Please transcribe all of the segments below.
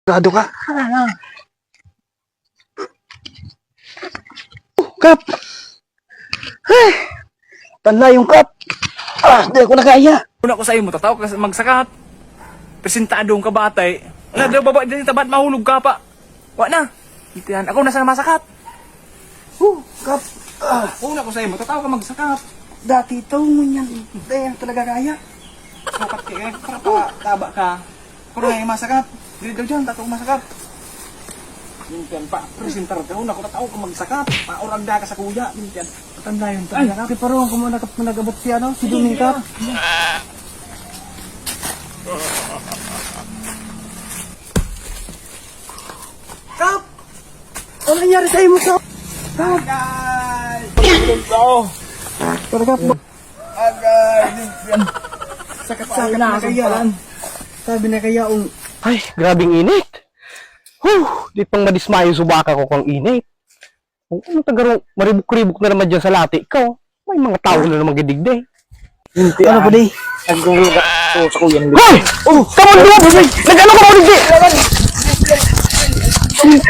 Gado ka. Kap! Ay! Tanda yung kap. Di ako nakaya. Una ko sa imo, tataw ka magsakat. Presentadong ka batay. Wala daw baba din tabat mahulog ka pa. Wa na. Itian, ako nasa masakat. Kap. Una ko sa imo, tataw ka magsakat. Dati ito mo yan. Di talaga kaya. Sakat ka eh, para pa taba ka. Kung na yung masakat, dili daw dyan, tataw masakat. Mintian pa, presentar ka, una ko tataw ka magsakat. Pauragda ka sa kuya, mintian. Patanda yun, Ay, tanda ka. di parang kung nagabot siya, no? Si Duming Kap. Kap! Ano nangyari sa imo, Kap? Kap! Agay! Pagkakita Talaga po. Agay! Mintian. Sakat-sakat na kaya. Sabi na kaya, ay, grabing init. Di pang madismayo subaka ko kang init. Kung ano tagarong maribok-ribok na naman dyan sa lati ko, may mga tao na naman gidigday. Ano ba di? Naguluga ko sa kuya ng Hoy! Come on, duwa! Nag-ano ka ba digdi?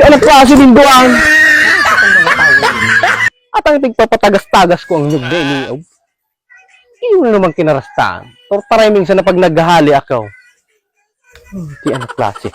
Anak klase din doang. At ang tigpapatagas-tagas ko ang nyugday ni Ob. Iyon naman kinarastaan. Tortaray minsan na pag naghahali ako. Di anak klase.